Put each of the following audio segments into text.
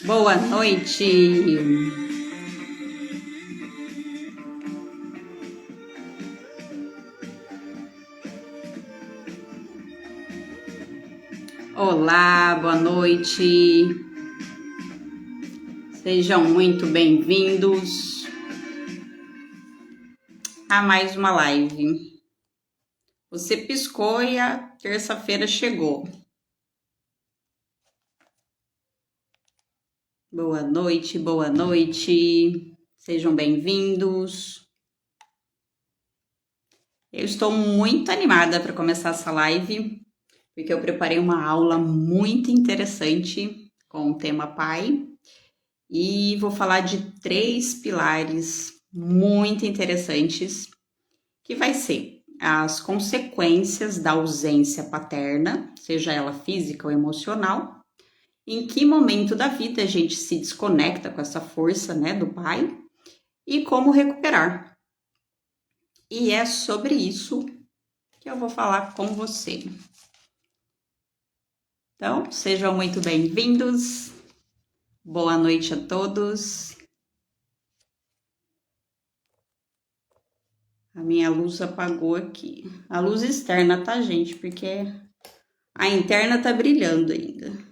Boa noite. Olá, boa noite. Sejam muito bem-vindos a mais uma live. Você piscou e a terça-feira chegou. Boa noite, boa noite. Sejam bem-vindos. Eu estou muito animada para começar essa live, porque eu preparei uma aula muito interessante com o tema pai e vou falar de 3 pilares muito interessantes, que vai ser as consequências da ausência paterna, seja ela física ou emocional, em que momento da vida a gente se desconecta com essa força, né, do pai, e como recuperar. E é sobre isso que eu vou falar com você. Então, sejam muito bem-vindos. Boa noite a todos. A minha luz apagou aqui. A luz externa, tá, gente? Porque a interna tá brilhando ainda.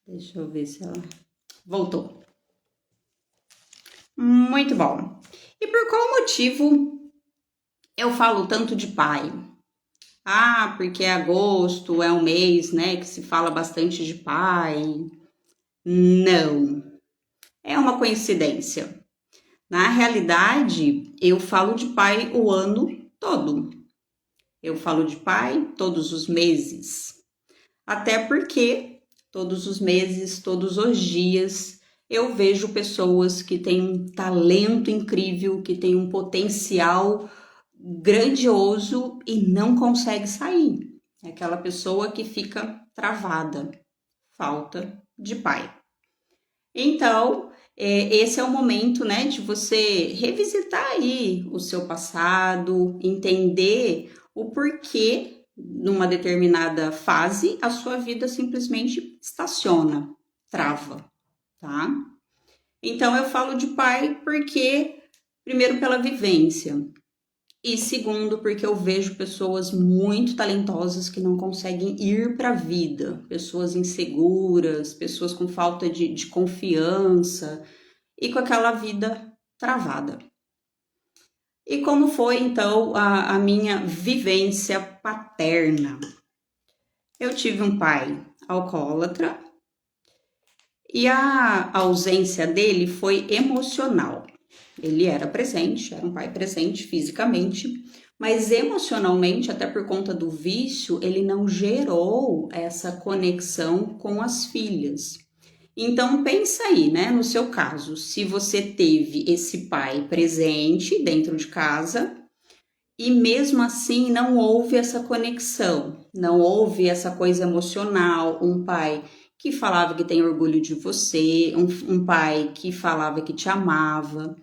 Deixa eu ver se ela... Voltou. Muito bom. E por qual motivo eu falo tanto de pai? Ah, porque agosto é um mês, né, que se fala bastante de pai. Não. É uma coincidência. Na realidade, eu falo de pai o ano todo. Eu falo de pai todos os meses. Até porque todos os meses, todos os dias, eu vejo pessoas que têm um talento incrível, que têm um potencial grandioso e não consegue sair. É aquela pessoa que fica travada, falta de pai. Então, esse é o momento, né, de você revisitar aí o seu passado, entender o porquê, numa determinada fase, a sua vida simplesmente estaciona, trava, tá? Então, eu falo de pai porque, primeiro, pela vivência, e segundo, porque eu vejo pessoas muito talentosas que não conseguem ir para a vida, pessoas inseguras, pessoas com falta de confiança e com aquela vida travada. E como foi então a minha vivência paterna? Eu tive um pai alcoólatra e a ausência dele foi emocional. Ele era presente, era um pai presente fisicamente, mas emocionalmente, até por conta do vício, ele não gerou essa conexão com as filhas. Então pensa aí, né, no seu caso, se você teve esse pai presente dentro de casa e mesmo assim não houve essa conexão, não houve essa coisa emocional, um pai que falava que tem orgulho de você, um pai que falava que te amava.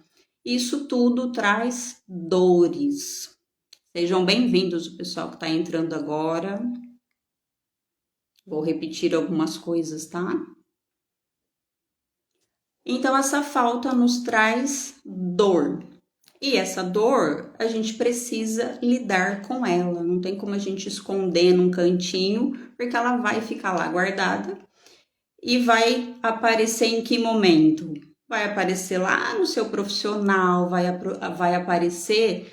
Isso tudo traz dores. Sejam bem-vindos, o pessoal que está entrando agora. Vou repetir algumas coisas, tá? Então, essa falta nos traz dor. E essa dor, a gente precisa lidar com ela. Não tem como a gente esconder num cantinho, porque ela vai ficar lá guardada. E vai aparecer em que momento? Vai aparecer lá no seu profissional, vai aparecer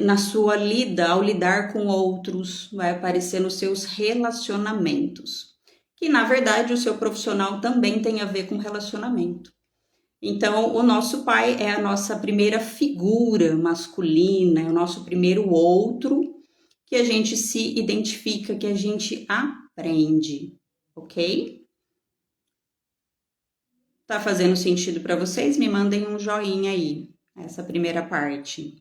na sua lida, ao lidar com outros, vai aparecer nos seus relacionamentos. Que na verdade o seu profissional também tem a ver com relacionamento. Então, o nosso pai é a nossa primeira figura masculina, é o nosso primeiro outro que a gente se identifica, que a gente aprende, ok? Tá fazendo sentido para vocês? Me mandem um joinha aí, essa primeira parte.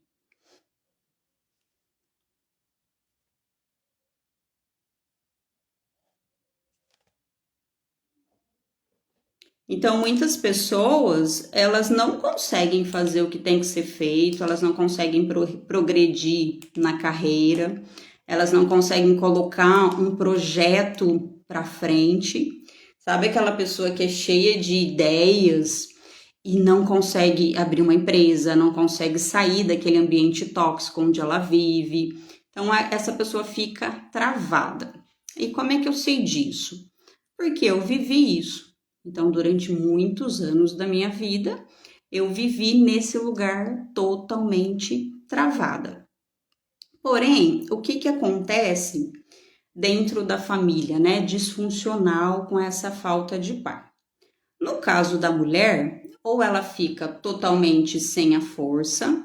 Então, muitas pessoas, elas não conseguem fazer o que tem que ser feito, elas não conseguem progredir na carreira, elas não conseguem colocar um projeto para frente, Sabe aquela pessoa que é cheia de ideias e não consegue abrir uma empresa, não consegue sair daquele ambiente tóxico onde ela vive. Então, essa pessoa fica travada. E como é que eu sei disso? Porque eu vivi isso. Então, durante muitos anos da minha vida, eu vivi nesse lugar totalmente travada. Porém, o que acontece dentro da família, né? Disfuncional com essa falta de pai. No caso da mulher, ou ela fica totalmente sem a força,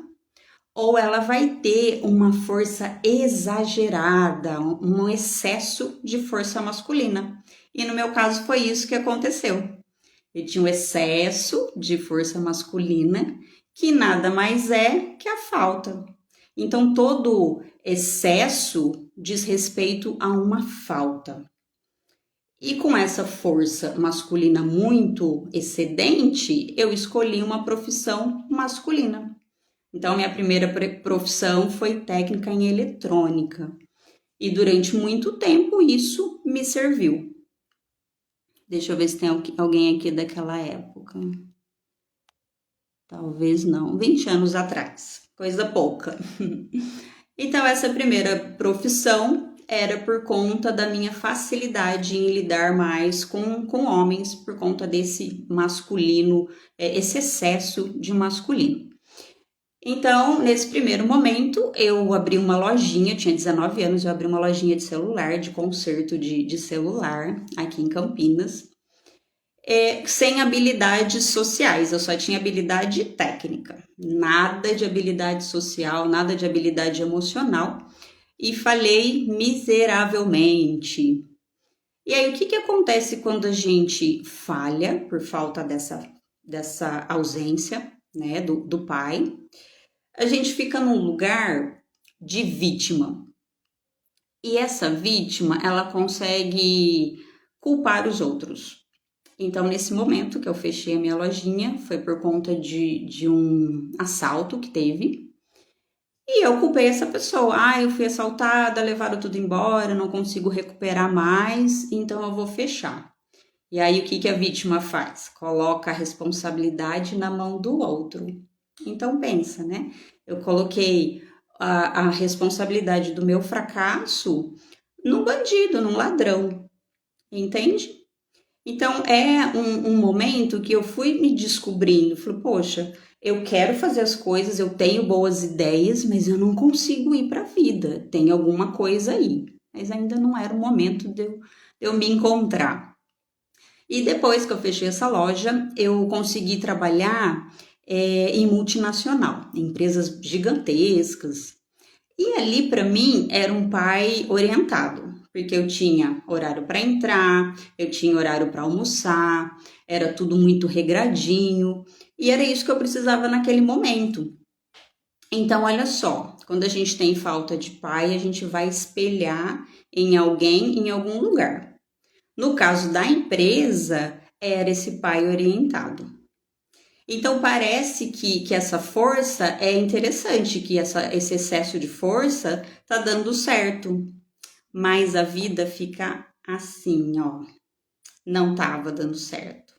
ou ela vai ter uma força exagerada, um excesso de força masculina. E no meu caso foi isso que aconteceu. Eu tinha um excesso de força masculina, que nada mais é que a falta. Então, todo excesso diz respeito a uma falta. E com essa força masculina muito excedente, eu escolhi uma profissão masculina. Então, minha primeira profissão foi técnica em eletrônica. E durante muito tempo isso me serviu. Deixa eu ver se tem alguém aqui daquela época. Talvez não, 20 anos atrás, coisa pouca. Então, essa primeira profissão era por conta da minha facilidade em lidar mais com homens, por conta desse masculino, esse excesso de masculino. Então, nesse primeiro momento, eu abri uma lojinha, eu tinha 19 anos, eu abri uma lojinha de celular, de conserto de celular, aqui em Campinas, sem habilidades sociais, eu só tinha habilidade técnica, nada de habilidade social, nada de habilidade emocional, e falhei miseravelmente. E aí, o que acontece quando a gente falha por falta dessa ausência, né, do pai? A gente fica num lugar de vítima. E essa vítima, ela consegue culpar os outros. Então, nesse momento que eu fechei a minha lojinha, foi por conta de um assalto que teve. E eu culpei essa pessoa. Ah, eu fui assaltada, levaram tudo embora, não consigo recuperar mais, então eu vou fechar. E aí, o que a vítima faz? Coloca a responsabilidade na mão do outro. Então, pensa, né? Eu coloquei a responsabilidade do meu fracasso num bandido, num ladrão, entende? Então, é um momento que eu fui me descobrindo, falei, poxa, eu quero fazer as coisas, eu tenho boas ideias, mas eu não consigo ir para a vida, tem alguma coisa aí. Mas ainda não era o momento de eu me encontrar. E depois que eu fechei essa loja, eu consegui trabalhar em multinacional, em empresas gigantescas. E ali, para mim, era um pai orientado, porque eu tinha horário para entrar, eu tinha horário para almoçar, era tudo muito regradinho, e era isso que eu precisava naquele momento. Então, olha só, quando a gente tem falta de pai, a gente vai espelhar em alguém, em algum lugar. No caso da empresa, era esse pai orientado. Então parece que essa força é interessante, que esse excesso de força tá dando certo, mas a vida fica assim, ó, não tava dando certo.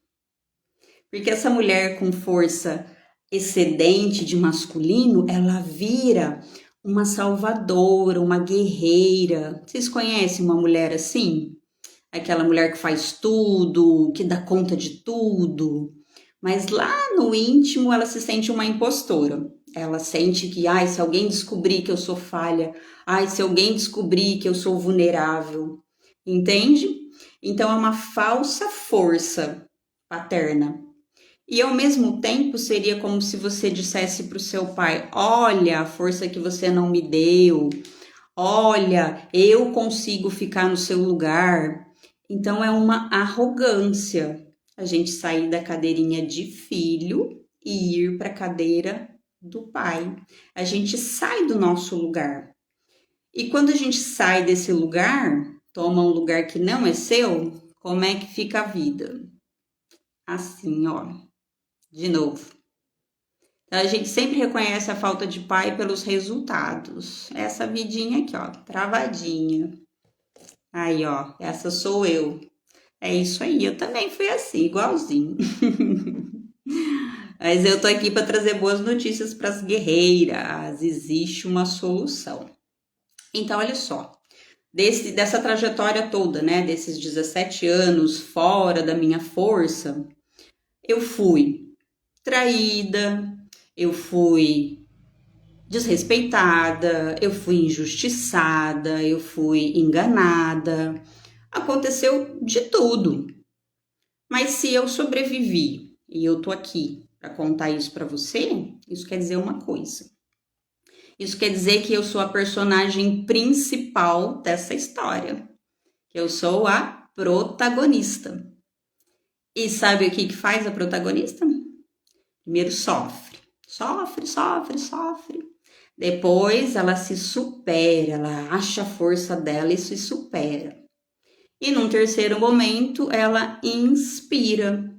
Porque essa mulher com força excedente de masculino, ela vira uma salvadora, uma guerreira. Vocês conhecem uma mulher assim? Aquela mulher que faz tudo, que dá conta de tudo. Mas lá no íntimo ela se sente uma impostora. Ela sente que, ai, se alguém descobrir que eu sou falha, ai, se alguém descobrir que eu sou vulnerável, entende? Então é uma falsa força paterna. E ao mesmo tempo seria como se você dissesse para o seu pai: olha a força que você não me deu, olha, eu consigo ficar no seu lugar. Então é uma arrogância a gente sair da cadeirinha de filho e ir para a cadeira do pai. A gente sai do nosso lugar. E quando a gente sai desse lugar, toma um lugar que não é seu, como é que fica a vida? Assim, ó, de novo. Então, a gente sempre reconhece a falta de pai pelos resultados. Essa vidinha aqui, ó, travadinha. Aí, ó, essa sou eu. É isso aí, eu também fui assim, igualzinho. Mas eu tô aqui para trazer boas notícias para as guerreiras. Existe uma solução. Então, olha só, dessa trajetória toda, né, desses 17 anos fora da minha força, eu fui traída, eu fui desrespeitada, eu fui injustiçada, eu fui enganada. Aconteceu de tudo. Mas se eu sobrevivi e eu tô aqui para contar isso para você, isso quer dizer uma coisa. Isso quer dizer que eu sou a personagem principal dessa história. Que eu sou a protagonista. E sabe o que faz a protagonista? Primeiro sofre. Sofre, sofre, sofre. Depois ela se supera, ela acha a força dela e se supera. E num terceiro momento ela inspira.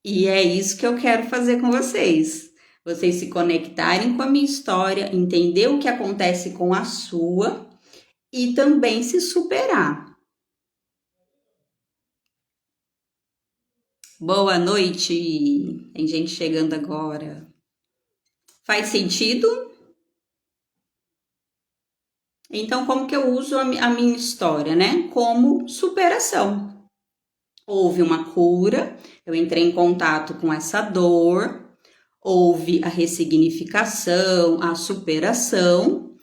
E é isso que eu quero fazer com vocês. Vocês se conectarem com a minha história, entender o que acontece com a sua e também se superar. Boa noite! Tem gente chegando agora. Faz sentido? Então, como que eu uso a minha história, né? Como superação. Houve uma cura, eu entrei em contato com essa dor, houve a ressignificação, a superação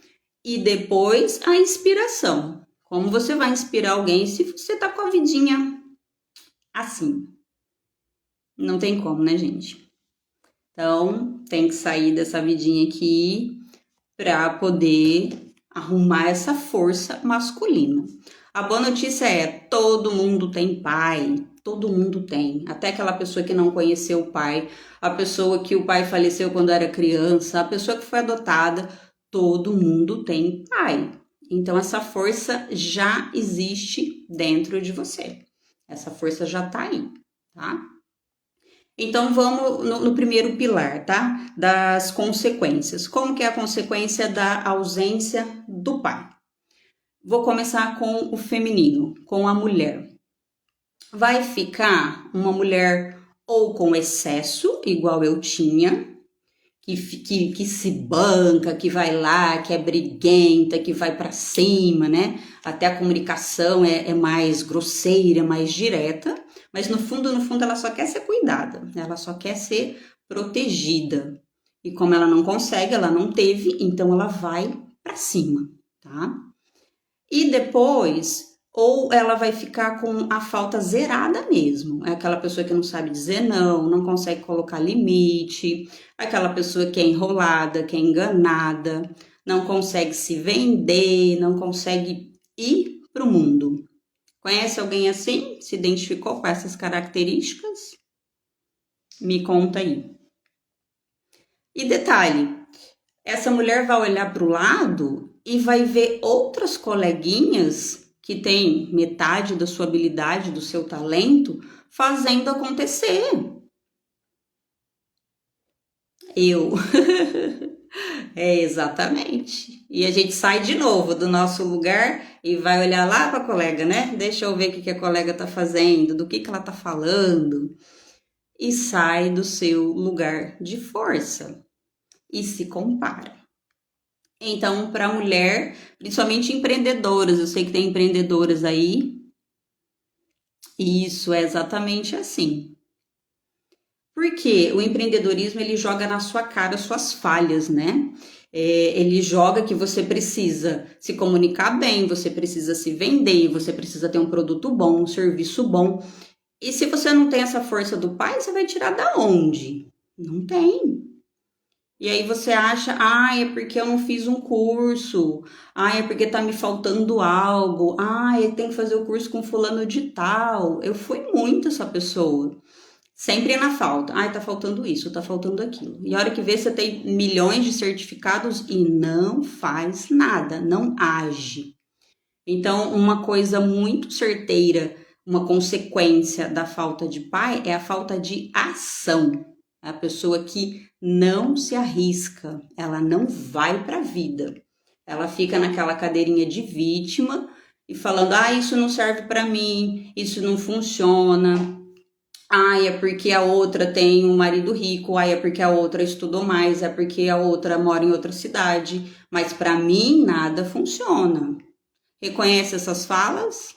e depois a inspiração. Como você vai inspirar alguém se você tá com a vidinha assim? Não tem como, né, gente? Então, tem que sair dessa vidinha aqui para poder arrumar essa força masculina. A boa notícia é: todo mundo tem pai, todo mundo tem. Até aquela pessoa que não conheceu o pai, a pessoa que o pai faleceu quando era criança, a pessoa que foi adotada, todo mundo tem pai. Então essa força já existe dentro de você. Essa força já tá aí, tá? Então vamos no primeiro pilar, tá? Das consequências. Como que é a consequência da ausência do pai? Vou começar com o feminino, com a mulher. Vai ficar uma mulher ou com excesso, igual eu tinha, que se banca, que vai lá, que é briguenta, que vai para cima, né? Até a comunicação é mais grosseira, mais direta, mas no fundo, ela só quer ser cuidada, ela só quer ser protegida. E como ela não consegue, ela não teve, então ela vai para cima, tá? E depois, ou ela vai ficar com a falta zerada mesmo. É aquela pessoa que não sabe dizer não, não consegue colocar limite, aquela pessoa que é enrolada, que é enganada, não consegue se vender, não consegue ir para o mundo. Conhece alguém assim? Se identificou com essas características? Me conta aí. E detalhe, essa mulher vai olhar para o lado e vai ver outras coleguinhas que têm metade da sua habilidade, do seu talento, fazendo acontecer. Eu. É exatamente. E a gente sai de novo do nosso lugar e vai olhar lá para a colega, né? Deixa eu ver o que a colega tá fazendo, do que ela tá falando. E sai do seu lugar de força e se compara. Então, para a mulher, principalmente empreendedoras, eu sei que tem empreendedoras aí, isso é exatamente assim. Porque o empreendedorismo ele joga na sua cara suas falhas, né? Ele joga que você precisa se comunicar bem, você precisa se vender, você precisa ter um produto bom, um serviço bom. E se você não tem essa força do pai, você vai tirar da onde? Não tem. E aí você acha, é porque eu não fiz um curso, é porque tá me faltando algo, eu tenho que fazer o curso com fulano de tal. Eu fui muito essa pessoa. Sempre na falta. Tá faltando isso, tá faltando aquilo. E a hora que vê, você tem milhões de certificados e não faz nada, não age. Então, uma coisa muito certeira, uma consequência da falta de pai é a falta de ação. É a pessoa que não se arrisca, ela não vai para a vida. Ela fica naquela cadeirinha de vítima e falando: ah, isso não serve para mim, isso não funciona. Ai, é porque a outra tem um marido rico, ai, é porque a outra estudou mais, é porque a outra mora em outra cidade, mas para mim nada funciona. Reconhece essas falas?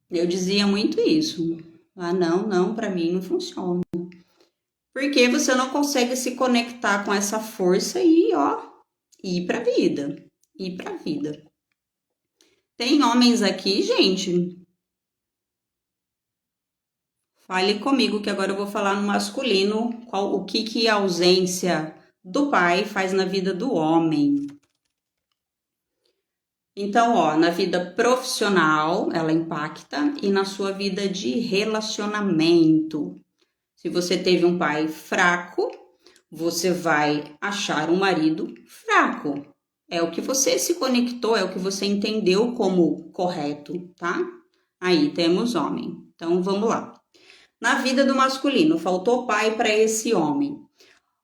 Eu dizia muito isso. Ah, não, não, para mim não funciona. Porque você não consegue se conectar com essa força e, ó, ir pra vida. Ir pra vida. Tem homens aqui, gente. Fale comigo que agora eu vou falar no masculino, o que a ausência do pai faz na vida do homem. Então, ó, na vida profissional, ela impacta e na sua vida de relacionamento. Se você teve um pai fraco, você vai achar um marido fraco. É o que você se conectou, é o que você entendeu como correto, tá? Aí temos homem. Então vamos lá. Na vida do masculino, faltou pai para esse homem.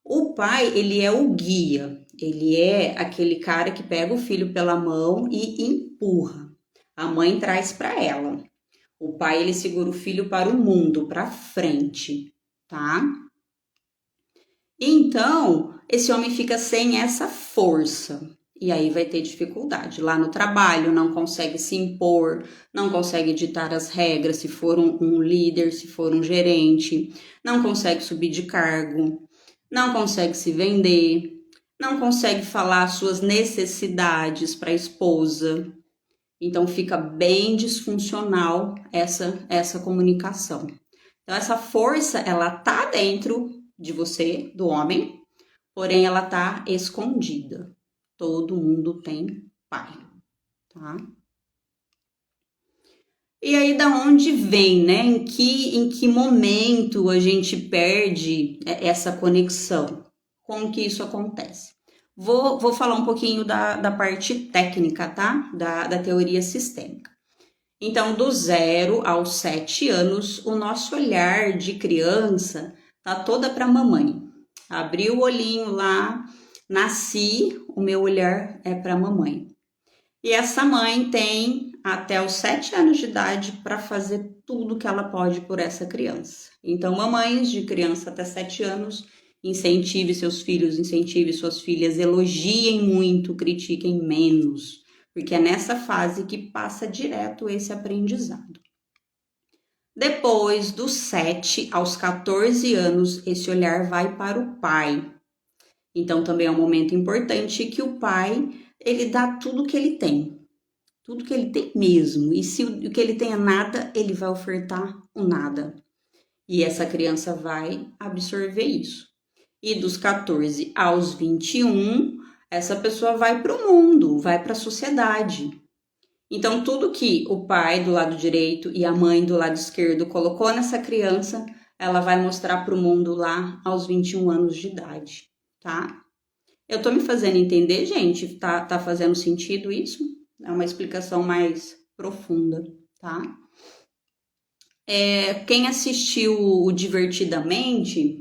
O pai, ele é o guia. Ele é aquele cara que pega o filho pela mão e empurra. A mãe traz para ela. O pai, ele segura o filho para o mundo, para frente, tá? Então, esse homem fica sem essa força. E aí vai ter dificuldade. Lá no trabalho, não consegue se impor, não consegue ditar as regras se for um líder, se for um gerente, não consegue subir de cargo, não consegue se vender, não consegue falar suas necessidades para a esposa. Então fica bem disfuncional essa comunicação. Então essa força, ela tá dentro de você, do homem, porém ela tá escondida. Todo mundo tem pai, tá? E aí da onde vem, né? Em que momento a gente perde essa conexão? Como que isso acontece? Vou falar um pouquinho da parte técnica, tá? Da teoria sistêmica. Então, do 0 aos 7 anos, o nosso olhar de criança tá toda para mamãe. Abri o olhinho lá, nasci, o meu olhar é para mamãe. E essa mãe tem até os 7 anos de idade para fazer tudo que ela pode por essa criança. Então, mamães de criança até 7 anos, incentive seus filhos, incentive suas filhas, elogiem muito, critiquem menos, porque é nessa fase que passa direto esse aprendizado. Depois dos 7 aos 14 anos, esse olhar vai para o pai. Então, também é um momento importante que o pai, ele dá tudo que ele tem. Tudo que ele tem mesmo. E se o que ele tem é nada, ele vai ofertar o nada. E essa criança vai absorver isso. E dos 14 aos 21, essa pessoa vai para o mundo, vai para a sociedade. Então, tudo que o pai do lado direito e a mãe do lado esquerdo colocou nessa criança, ela vai mostrar para o mundo lá aos 21 anos de idade, tá? Eu tô me fazendo entender, gente? Tá fazendo sentido isso? É uma explicação mais profunda, tá? Quem assistiu o Divertidamente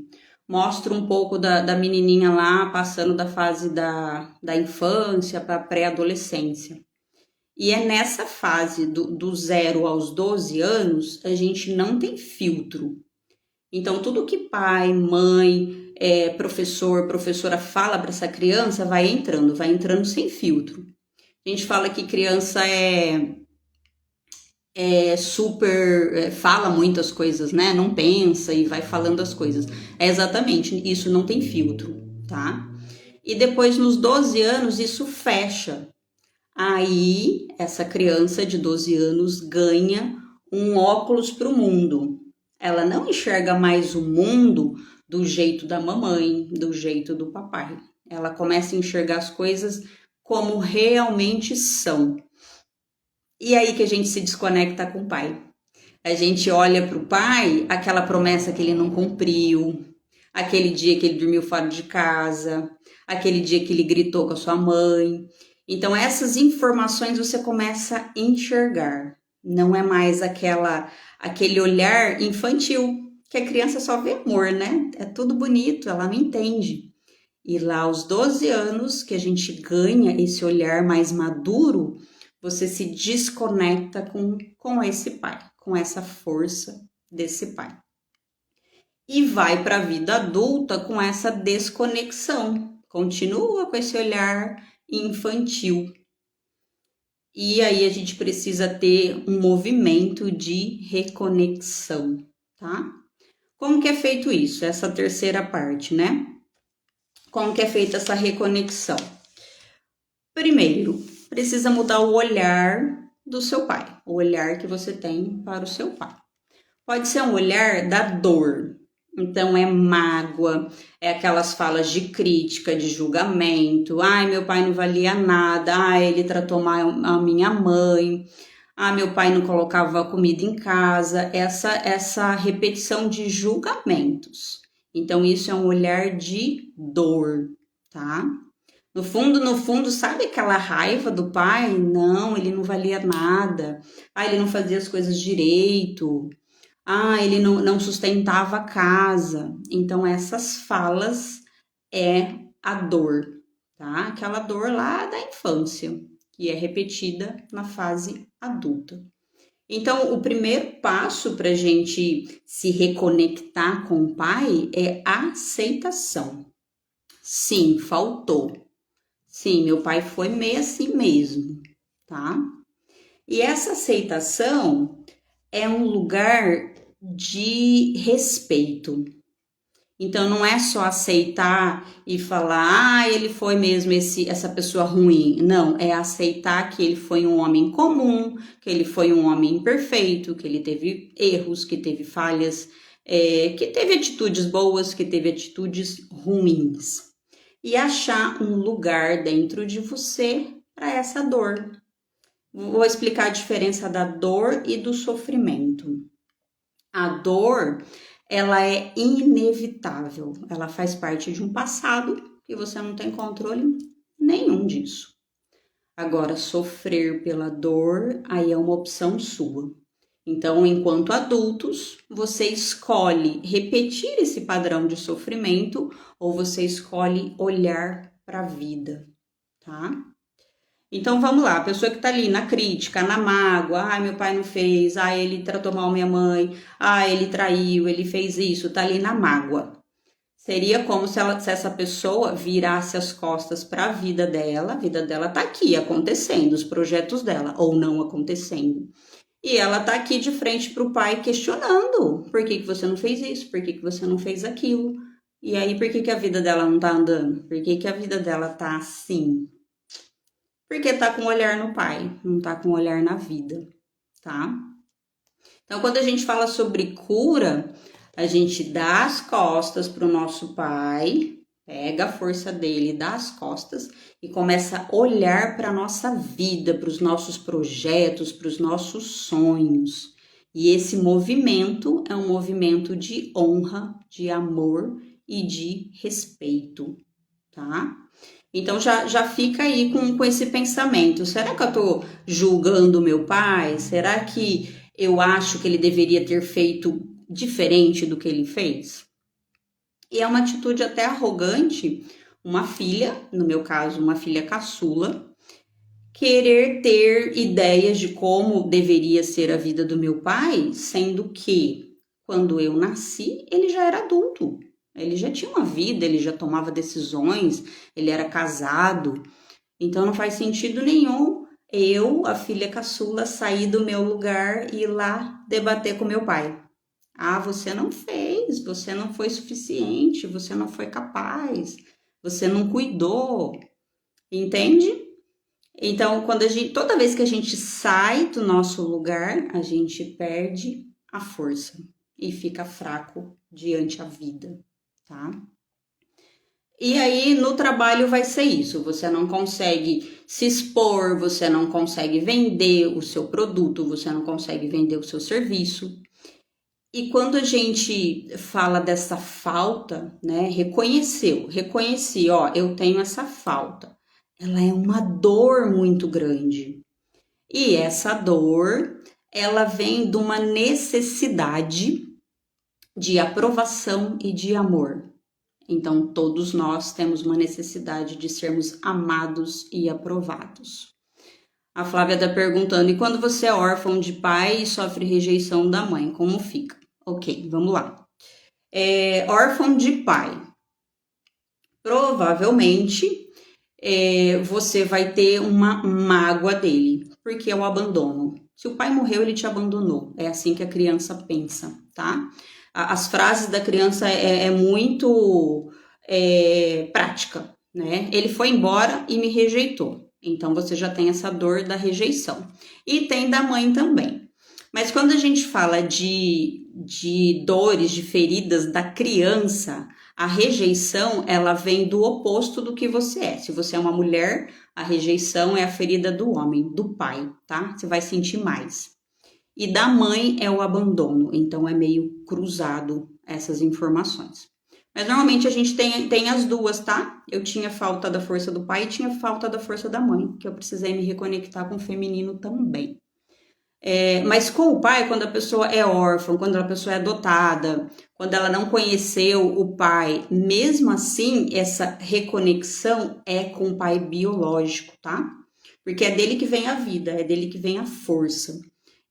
mostra um pouco da menininha lá passando da fase da infância para pré-adolescência. E é nessa fase do 0 aos 12 anos, a gente não tem filtro. Então, tudo que pai, mãe, professora fala para essa criança vai entrando sem filtro. A gente fala que criança fala muitas coisas, né? Não pensa e vai falando as coisas. É exatamente, isso não tem filtro, tá? E depois, nos 12 anos, isso fecha. Aí, essa criança de 12 anos ganha um óculos para o mundo. Ela não enxerga mais o mundo do jeito da mamãe, do jeito do papai. Ela começa a enxergar as coisas como realmente são. E aí que a gente se desconecta com o pai. A gente olha para o pai, aquela promessa que ele não cumpriu, aquele dia que ele dormiu fora de casa, aquele dia que ele gritou com a sua mãe. Então, essas informações você começa a enxergar. Não é mais aquele olhar infantil, que a criança só vê amor, né? É tudo bonito, ela não entende. E lá aos 12 anos, que a gente ganha esse olhar mais maduro, você se desconecta com esse pai, com essa força desse pai. E vai para a vida adulta com essa desconexão, continua com esse olhar infantil. E aí a gente precisa ter um movimento de reconexão, tá? Como que é feito isso? Essa terceira parte, né? Como que é feita essa reconexão? Primeiro, precisa mudar o olhar do seu pai, o olhar que você tem para o seu pai. Pode ser um olhar da dor, então é mágoa, é aquelas falas de crítica, de julgamento. Ai, meu pai não valia nada, ai, ele tratou mal a minha mãe, ah, meu pai não colocava comida em casa, essa repetição de julgamentos. Então, isso é um olhar de dor, tá? No fundo, sabe aquela raiva do pai? Não, ele não valia nada. Ah, ele não fazia as coisas direito. Ah, ele não sustentava a casa. Então, essas falas é a dor, tá? Aquela dor lá da infância, que é repetida na fase adulta. Então, o primeiro passo para a gente se reconectar com o pai é a aceitação. Sim, faltou. Sim, meu pai foi meio assim mesmo, tá? E essa aceitação é um lugar de respeito. Então não é só aceitar e falar, ah, ele foi mesmo essa pessoa ruim. Não, é aceitar que ele foi um homem comum, que ele foi um homem imperfeito, que ele teve erros, que teve falhas, que teve atitudes boas, que teve atitudes ruins. E achar um lugar dentro de você para essa dor. Vou explicar a diferença da dor e do sofrimento. A dor, ela é inevitável, ela faz parte de um passado e você não tem controle nenhum disso. Agora, sofrer pela dor, aí é uma opção sua. Então, enquanto adultos, você escolhe repetir esse padrão de sofrimento ou você escolhe olhar para a vida, tá? Então, vamos lá, a pessoa que tá ali na crítica, na mágoa, ai, meu pai não fez, ai, ele tratou mal minha mãe, ai, ele traiu, ele fez isso, tá ali na mágoa. Seria como se essa pessoa virasse as costas para a vida dela tá aqui acontecendo, os projetos dela, ou não acontecendo. E ela tá aqui de frente pro pai questionando, por que você não fez isso, por que você não fez aquilo? E aí, por que a vida dela não tá andando? Por que a vida dela tá assim? Porque tá com o olhar no pai, não tá com o olhar na vida, tá? Então, quando a gente fala sobre cura, a gente dá as costas pro nosso pai, pega a força dele, dá as costas e começa a olhar para nossa vida, para os nossos projetos, para os nossos sonhos. E esse movimento é um movimento de honra, de amor e de respeito, tá? Então já fica aí com esse pensamento. Será que eu tô julgando meu pai? Será que eu acho que ele deveria ter feito diferente do que ele fez? E é uma atitude até arrogante, uma filha, no meu caso, uma filha caçula, querer ter ideias de como deveria ser a vida do meu pai, sendo que quando eu nasci, ele já era adulto. Ele já tinha uma vida, ele já tomava decisões, ele era casado. Então não faz sentido nenhum eu, a filha caçula, sair do meu lugar e ir lá debater com meu pai. Ah, você não fez, você não foi suficiente, você não foi capaz, você não cuidou, entende? Então, toda vez que a gente sai do nosso lugar, a gente perde a força e fica fraco diante a vida, tá? E aí, no trabalho vai ser isso, você não consegue se expor, você não consegue vender o seu produto, você não consegue vender o seu serviço. E quando a gente fala dessa falta, né, reconheci, ó, eu tenho essa falta. Ela é uma dor muito grande. E essa dor, ela vem de uma necessidade de aprovação e de amor. Então, todos nós temos uma necessidade de sermos amados e aprovados. A Flávia está perguntando, e quando você é órfão de pai e sofre rejeição da mãe, como fica? Ok, vamos lá. Órfão de pai. Provavelmente você vai ter uma mágoa dele, porque é o abandono. Se o pai morreu, ele te abandonou. É assim que a criança pensa, tá? As frases da criança é muito prática, né? Ele foi embora e me rejeitou. Então você já tem essa dor da rejeição. E tem da mãe também. Mas quando a gente fala de dores, de feridas da criança, a rejeição, ela vem do oposto do que você é. Se você é uma mulher, a rejeição é a ferida do homem, do pai, tá? Você vai sentir mais. E da mãe é o abandono, então é meio cruzado essas informações. Mas normalmente a gente tem as duas, tá? Eu tinha falta da força do pai e tinha falta da força da mãe, que eu precisei me reconectar com o feminino também. Mas com o pai, quando a pessoa é órfã, quando a pessoa é adotada, quando ela não conheceu o pai, mesmo assim, essa reconexão é com o pai biológico, tá? Porque é dele que vem a vida, é dele que vem a força.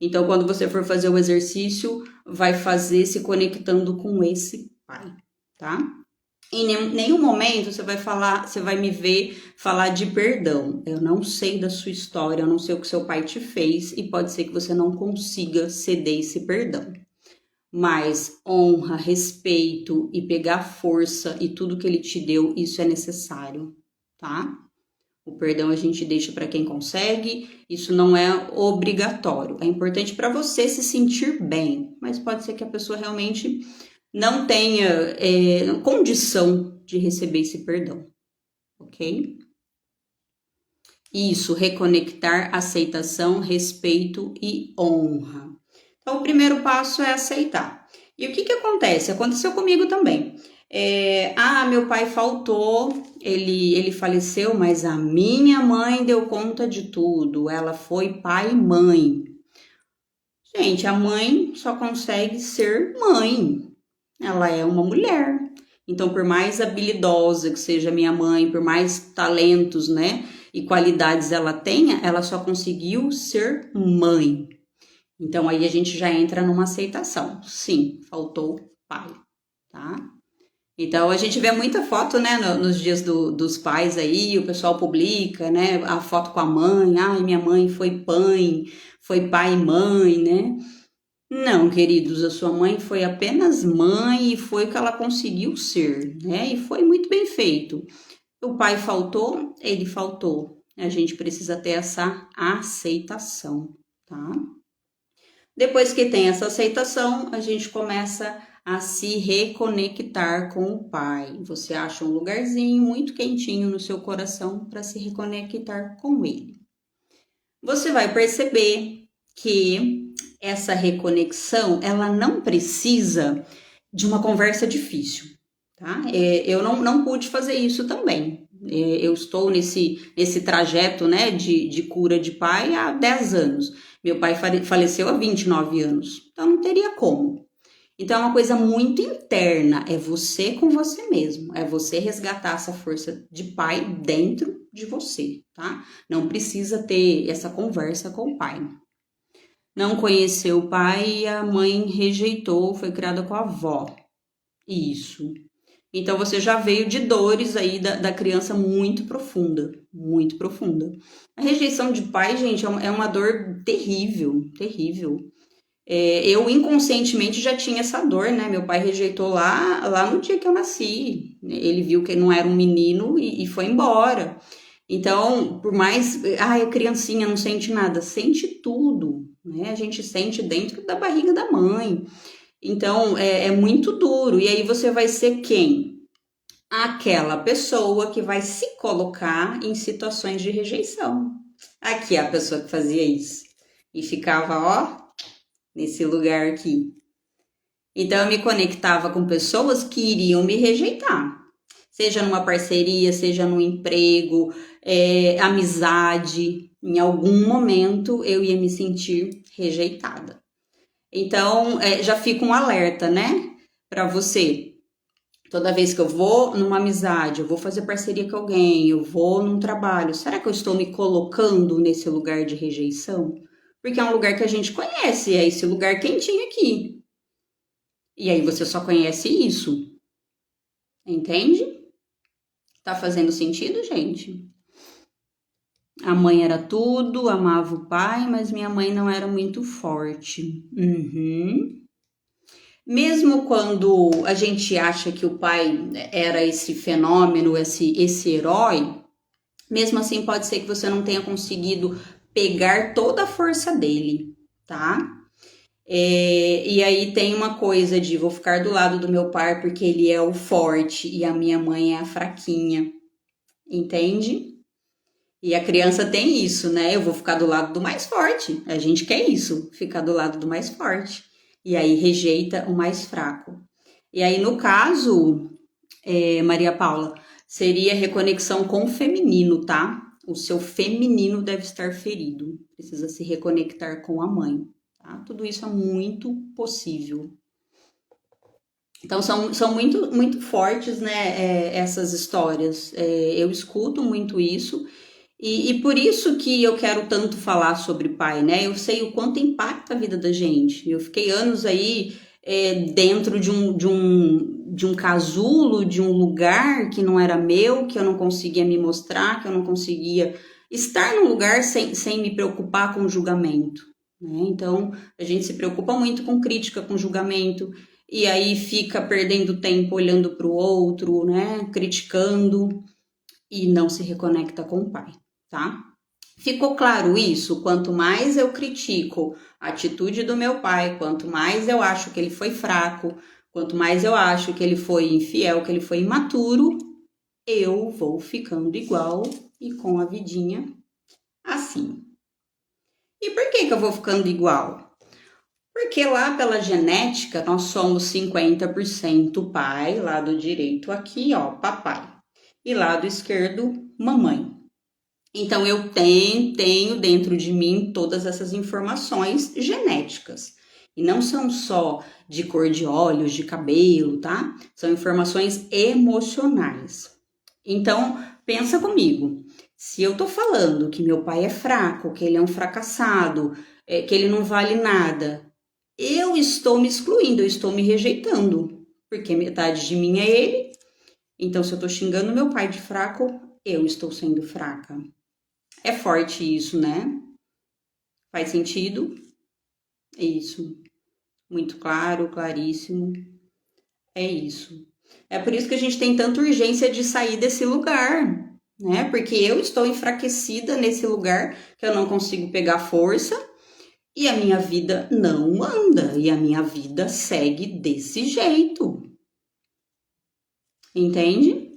Então, quando você for fazer o exercício, vai fazer se conectando com esse pai, tá? Em nenhum momento você vai me ver falar de perdão. Eu não sei da sua história, eu não sei o que seu pai te fez e pode ser que você não consiga ceder esse perdão. Mas honra, respeito e pegar força e tudo que ele te deu, isso é necessário, tá? O perdão a gente deixa para quem consegue, isso não é obrigatório. É importante para você se sentir bem, mas pode ser que a pessoa realmente não tenha condição de receber esse perdão, ok? Isso, reconectar, aceitação, respeito e honra. Então, o primeiro passo é aceitar. E o que acontece? Aconteceu comigo também. Meu pai faltou, ele faleceu, mas a minha mãe deu conta de tudo. Ela foi pai e mãe. Gente, a mãe só consegue ser mãe. Ela é uma mulher. Então, por mais habilidosa que seja minha mãe, por mais talentos, né, e qualidades ela tenha, ela só conseguiu ser mãe. Então, aí a gente já entra numa aceitação. Sim, faltou pai, tá? Então, a gente vê muita foto, né, nos dias dos pais aí, o pessoal publica, né, a foto com a mãe. Ai, minha mãe foi pai e mãe, né? Não, queridos, a sua mãe foi apenas mãe e foi o que ela conseguiu ser, né? E foi muito bem feito. O pai faltou, ele faltou. A gente precisa ter essa aceitação, tá? Depois que tem essa aceitação, a gente começa a se reconectar com o pai. Você acha um lugarzinho muito quentinho no seu coração para se reconectar com ele. Você vai perceber que essa reconexão, ela não precisa de uma conversa difícil, tá? Eu não pude fazer isso também. Eu estou nesse trajeto, né, de cura de pai há 10 anos. Meu pai faleceu há 29 anos, então não teria como. Então é uma coisa muito interna, é você com você mesmo, é você resgatar essa força de pai dentro de você, tá? Não precisa ter essa conversa com o pai. Não conheceu o pai e a mãe rejeitou, foi criada com a avó. Isso. Então você já veio de dores aí da criança muito profunda, muito profunda. A rejeição de pai, gente, é uma dor terrível, terrível. Eu inconscientemente já tinha essa dor, né? Meu pai rejeitou lá no dia que eu nasci. Ele viu que não era um menino e foi embora. Então, por mais... a criancinha não sente nada. Sente tudo, né? A gente sente dentro da barriga da mãe. Então, é muito duro. E aí você vai ser quem? Aquela pessoa que vai se colocar em situações de rejeição. Aqui é a pessoa que fazia isso. E ficava, ó, nesse lugar aqui. Então, eu me conectava com pessoas que iriam me rejeitar. Seja numa parceria, seja num emprego, amizade. Em algum momento, eu ia me sentir rejeitada. Então, já fica um alerta, né? Para você. Toda vez que eu vou numa amizade, eu vou fazer parceria com alguém, eu vou num trabalho, será que eu estou me colocando nesse lugar de rejeição? Porque é um lugar que a gente conhece, é esse lugar quentinho aqui. E aí você só conhece isso, entende? Tá fazendo sentido, gente? A mãe era tudo, amava o pai, mas minha mãe não era muito forte. Uhum. Mesmo quando a gente acha que o pai era esse fenômeno, esse herói, mesmo assim pode ser que você não tenha conseguido pegar toda a força dele, tá? E aí tem uma coisa de vou ficar do lado do meu pai porque ele é o forte e a minha mãe é a fraquinha, entende? E a criança tem isso, né? Eu vou ficar do lado do mais forte. A gente quer isso, ficar do lado do mais forte. E aí rejeita o mais fraco. E aí, no caso, Maria Paula, seria reconexão com o feminino, tá? O seu feminino deve estar ferido. Precisa se reconectar com a mãe, tá? Tudo isso é muito possível. Então, são muito, muito fortes, né, essas histórias. Eu escuto muito isso. E por isso que eu quero tanto falar sobre pai, né? Eu sei o quanto impacta a vida da gente. Eu fiquei anos aí dentro de um casulo, de um lugar que não era meu, que eu não conseguia me mostrar, que eu não conseguia estar num lugar sem me preocupar com julgamento, né? Então, a gente se preocupa muito com crítica, com julgamento, e aí fica perdendo tempo olhando para o outro, né? Criticando e não se reconecta com o pai, tá? Ficou claro isso? Quanto mais eu critico a atitude do meu pai, quanto mais eu acho que ele foi fraco, quanto mais eu acho que ele foi infiel, que ele foi imaturo, eu vou ficando igual e com a vidinha assim. E por que eu vou ficando igual? Porque lá pela genética nós somos 50% pai, lado direito aqui, ó, papai, e lado esquerdo, mamãe. Então, eu tenho dentro de mim todas essas informações genéticas. E não são só de cor de olhos, de cabelo, tá? São informações emocionais. Então, pensa comigo. Se eu tô falando que meu pai é fraco, que ele é um fracassado, que ele não vale nada, eu estou me excluindo, eu estou me rejeitando. Porque metade de mim é ele. Então, se eu tô xingando meu pai de fraco, eu estou sendo fraca. É forte isso, né? Faz sentido? Isso. Muito claro, claríssimo. É isso. É por isso que a gente tem tanta urgência de sair desse lugar, né? Porque eu estou enfraquecida nesse lugar que eu não consigo pegar força e a minha vida não anda e a minha vida segue desse jeito. Entende?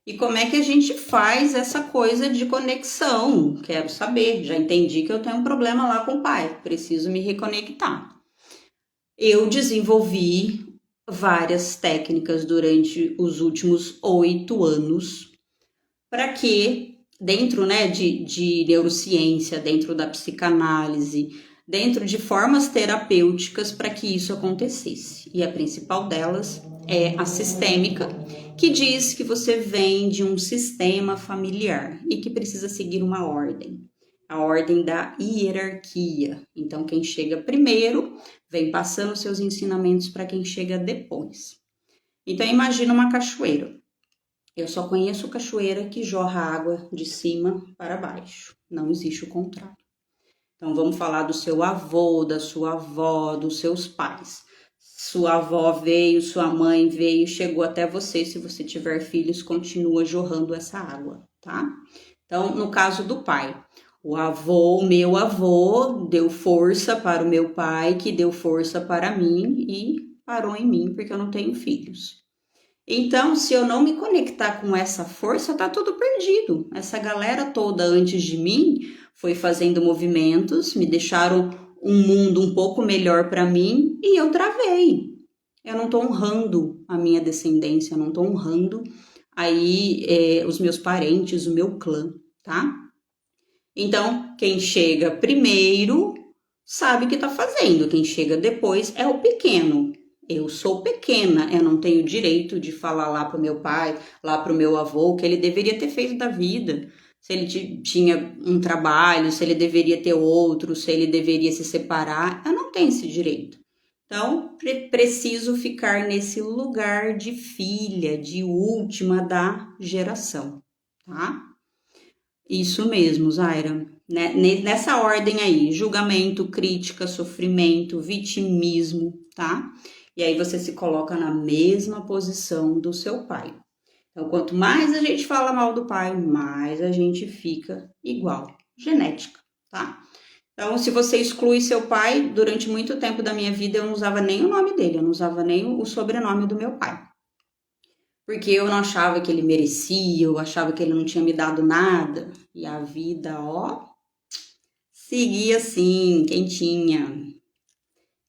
E como é que a gente faz essa coisa de conexão? Quero saber. Já entendi que eu tenho um problema lá com o pai, preciso me reconectar. Eu desenvolvi várias técnicas durante os últimos 8 anos para que, dentro, né, de neurociência, dentro da psicanálise, dentro de formas terapêuticas para que isso acontecesse. E a principal delas é a sistêmica, que diz que você vem de um sistema familiar e que precisa seguir uma ordem, a ordem da hierarquia. Então, quem chega primeiro vem passando seus ensinamentos para quem chega depois. Então, imagina uma cachoeira. Eu só conheço cachoeira que jorra água de cima para baixo. Não existe o contrário. Então, vamos falar do seu avô, da sua avó, dos seus pais. Sua avó veio, sua mãe veio, chegou até você. Se você tiver filhos, continua jorrando essa água, tá? Então, no caso do pai, o meu avô, deu força para o meu pai, que deu força para mim e parou em mim, porque eu não tenho filhos. Então, se eu não me conectar com essa força, tá tudo perdido. Essa galera toda antes de mim foi fazendo movimentos, me deixaram um mundo um pouco melhor para mim e eu travei. Eu não tô honrando a minha descendência, eu não tô honrando aí os meus parentes, o meu clã, tá? Então, quem chega primeiro sabe o que tá fazendo, quem chega depois é o pequeno. Eu sou pequena, eu não tenho direito de falar lá pro meu pai, lá pro meu avô, o que ele deveria ter feito da vida. Se ele tinha um trabalho, se ele deveria ter outro, se ele deveria se separar, eu não tenho esse direito. Então, preciso ficar nesse lugar de filha, de última da geração, tá? Isso mesmo, Zaira. Né? Nessa ordem aí, julgamento, crítica, sofrimento, vitimismo, tá? E aí você se coloca na mesma posição do seu pai. Então, quanto mais a gente fala mal do pai, mais a gente fica igual. Genética, tá? Então, se você exclui seu pai, durante muito tempo da minha vida eu não usava nem o nome dele, eu não usava nem o sobrenome do meu pai. Porque eu não achava que ele merecia, eu achava que ele não tinha me dado nada. E a vida, ó, seguia assim, quentinha.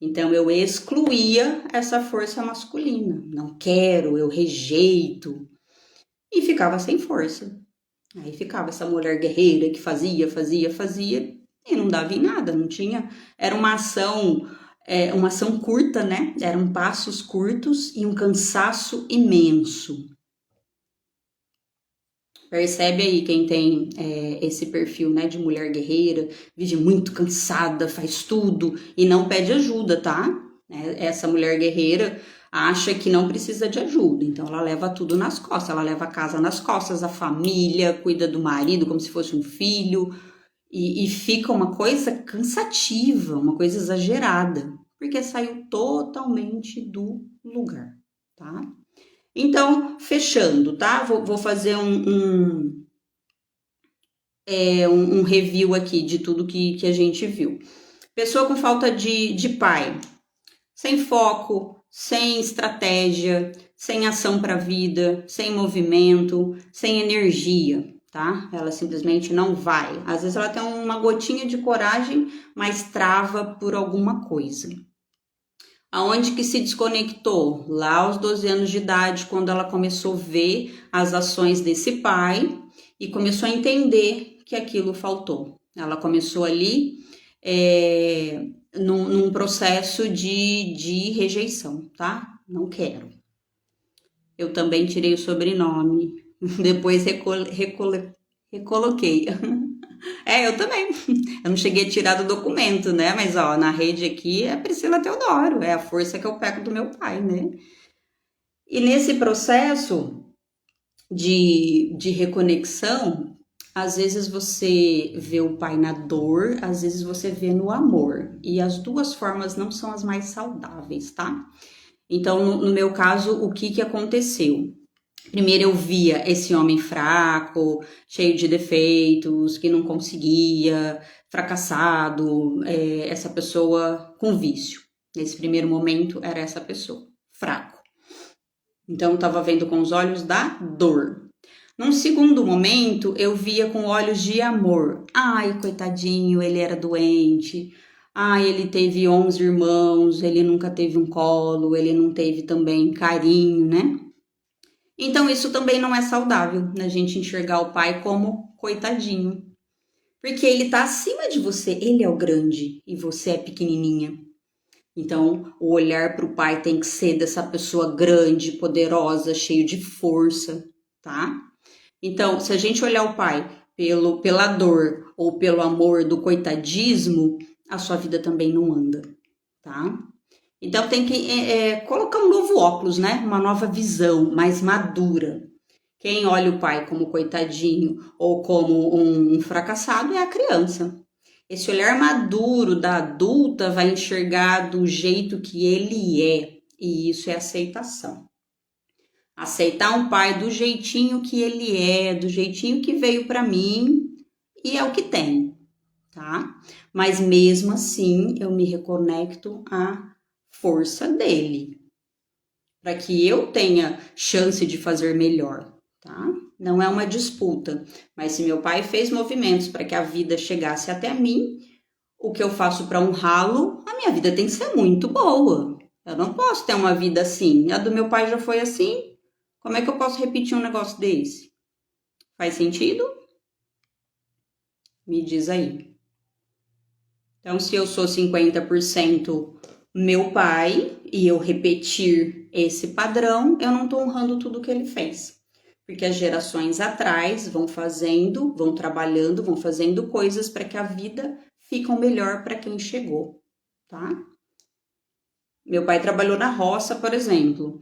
Então eu excluía essa força masculina. Não quero, eu rejeito. E ficava sem força. Aí ficava essa mulher guerreira que fazia e não dava em nada, não tinha. Era uma ação curta, né? Eram passos curtos e um cansaço imenso. Percebe aí quem tem esse perfil, né, de mulher guerreira, vive muito cansada, faz tudo e não pede ajuda, tá? Essa mulher guerreira acha que não precisa de ajuda, então ela leva tudo nas costas, ela leva a casa nas costas, a família, cuida do marido como se fosse um filho e fica uma coisa cansativa, uma coisa exagerada, porque saiu totalmente do lugar, tá? Então, fechando, tá? Vou fazer um review aqui de tudo que a gente viu. Pessoa com falta de pai, sem foco, sem estratégia, sem ação para a vida, sem movimento, sem energia, tá? Ela simplesmente não vai. Às vezes ela tem uma gotinha de coragem, mas trava por alguma coisa. Aonde que se desconectou? Lá aos 12 anos de idade, quando ela começou a ver as ações desse pai e começou a entender que aquilo faltou. Ela começou ali num processo de rejeição, tá? Não quero. Eu também tirei o sobrenome, depois recoloquei. Eu também. Eu não cheguei a tirar do documento, né? Mas, ó, na rede aqui é Priscila Teodoro. É a força que eu pego do meu pai, né? E nesse processo de reconexão, às vezes você vê o pai na dor, às vezes você vê no amor. E as duas formas não são as mais saudáveis, tá? Então, no meu caso, o que aconteceu? Primeiro eu via esse homem fraco, cheio de defeitos, que não conseguia, fracassado, essa pessoa com vício. Nesse primeiro momento era essa pessoa, fraco. Então eu estava vendo com os olhos da dor. Num segundo momento eu via com olhos de amor. Ai, coitadinho, ele era doente. Ai, ele teve 11 irmãos, ele nunca teve um colo, ele não teve também carinho, né? Então, isso também não é saudável, né? A gente enxergar o pai como coitadinho. Porque ele tá acima de você, ele é o grande e você é pequenininha. Então, o olhar para o pai tem que ser dessa pessoa grande, poderosa, cheio de força, tá? Então, se a gente olhar o pai pela dor ou pelo amor do coitadismo, a sua vida também não anda, tá? Então tem que colocar um novo óculos, né? Uma nova visão, mais madura. Quem olha o pai como coitadinho ou como um fracassado é a criança. Esse olhar maduro da adulta vai enxergar do jeito que ele é, e isso é aceitação. Aceitar um pai do jeitinho que ele é, do jeitinho que veio para mim e é o que tem, tá? Mas mesmo assim eu me reconecto a força dele, para que eu tenha chance de fazer melhor, tá? Não é uma disputa, mas se meu pai fez movimentos para que a vida chegasse até mim, o que eu faço para honrá-lo, a minha vida tem que ser muito boa. Eu não posso ter uma vida assim. A do meu pai já foi assim. Como é que eu posso repetir um negócio desse? Faz sentido? Me diz aí. Então, se eu sou 50% meu pai e eu repetir esse padrão, eu não estou honrando tudo que ele fez. Porque as gerações atrás vão fazendo, vão trabalhando, vão fazendo coisas para que a vida fique melhor para quem chegou, tá? Meu pai trabalhou na roça, por exemplo.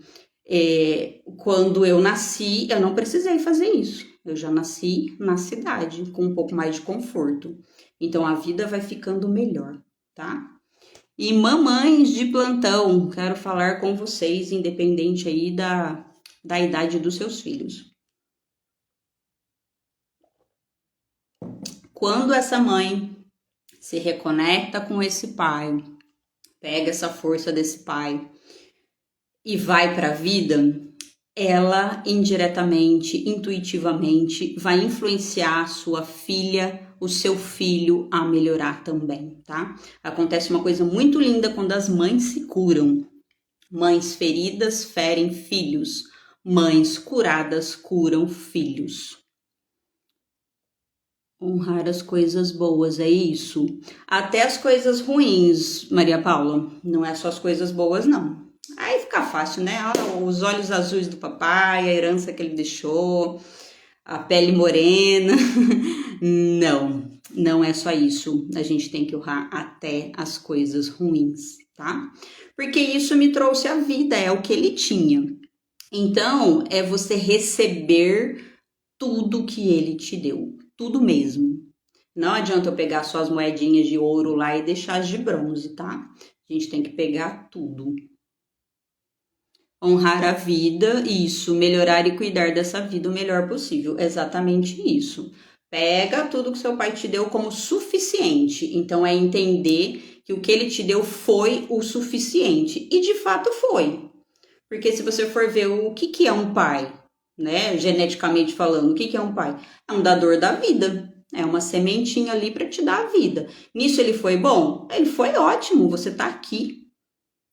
Quando eu nasci, eu não precisei fazer isso. Eu já nasci na cidade, com um pouco mais de conforto. Então a vida vai ficando melhor, tá? E mamães de plantão, quero falar com vocês, independente aí da idade dos seus filhos. Quando essa mãe se reconecta com esse pai, pega essa força desse pai e vai para a vida, ela indiretamente, intuitivamente, vai influenciar a sua filha, o seu filho a melhorar também, tá? Acontece uma coisa muito linda quando as mães se curam. Mães feridas ferem filhos, mães curadas curam filhos. Honrar as coisas boas, é isso. Até as coisas ruins, Maria Paula, não é só as coisas boas, não. Aí fica fácil, né? Os olhos azuis do papai, a herança que ele deixou, a pele morena. Não, não é só isso. A gente tem que honrar até as coisas ruins, tá? Porque isso me trouxe a vida, é o que ele tinha. Então, é você receber tudo que ele te deu, tudo mesmo. Não adianta eu pegar só as moedinhas de ouro lá e deixar as de bronze, tá? A gente tem que pegar tudo. Honrar a vida, isso, melhorar e cuidar dessa vida o melhor possível, exatamente isso. Pega tudo que seu pai te deu como suficiente, então é entender que o que ele te deu foi o suficiente, e de fato foi. Porque se você for ver o que é um pai, né, geneticamente falando, o que é um pai? É um dador da vida, é uma sementinha ali para te dar a vida. Nisso ele foi bom? Ele foi ótimo, você tá aqui,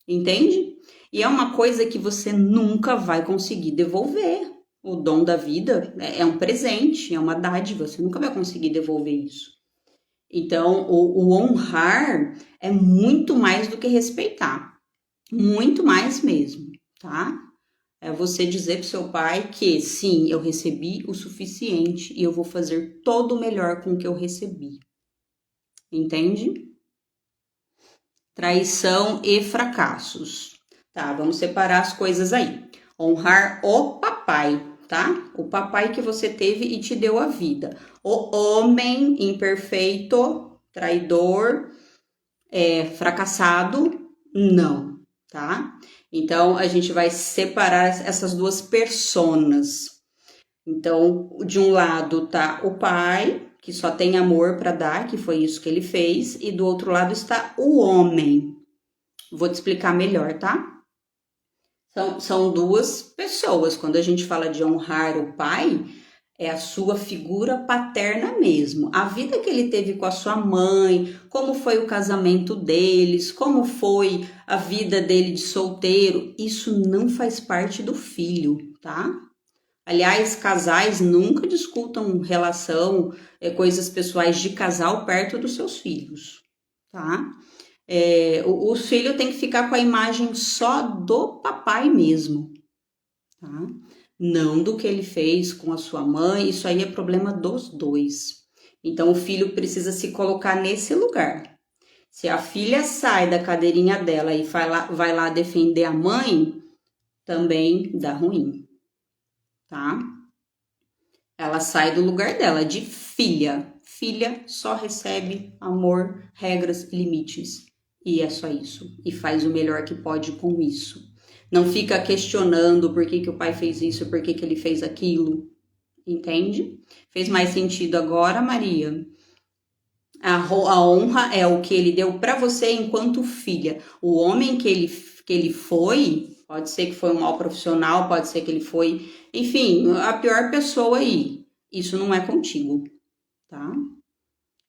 entende? E é uma coisa que você nunca vai conseguir devolver. O dom da vida é um presente, é uma dádiva, você nunca vai conseguir devolver isso. Então, o honrar é muito mais do que respeitar, muito mais mesmo, tá? É você dizer pro seu pai que sim, eu recebi o suficiente e eu vou fazer todo o melhor com o que eu recebi. Entende? Traição e fracassos. Tá, vamos separar as coisas aí. Honrar o papai, tá? O papai que você teve e te deu a vida. O homem imperfeito, traidor, fracassado, não, tá? Então, a gente vai separar essas duas personas. Então, de um lado tá o pai, que só tem amor para dar, que foi isso que ele fez, e do outro lado está o homem. Vou te explicar melhor, tá? São duas pessoas. Quando a gente fala de honrar o pai, é a sua figura paterna mesmo. A vida que ele teve com a sua mãe, como foi o casamento deles, como foi a vida dele de solteiro, isso não faz parte do filho, tá? Aliás, casais nunca discutam relação, coisas pessoais de casal perto dos seus filhos, tá? O filho tem que ficar com a imagem só do papai mesmo, tá? Não do que ele fez com a sua mãe, isso aí é problema dos dois. Então o filho precisa se colocar nesse lugar. Se a filha sai da cadeirinha dela e vai lá defender a mãe, também dá ruim, tá? Ela sai do lugar dela de filha. Filha só recebe amor, regras, limites. E é só isso. E faz o melhor que pode com isso. Não fica questionando por que o pai fez isso, por que ele fez aquilo. Entende? Fez mais sentido agora, Maria? A honra é o que ele deu para você enquanto filha. O homem que ele foi, pode ser que foi um mau profissional, pode ser que ele foi, enfim, a pior pessoa aí. Isso não é contigo, tá?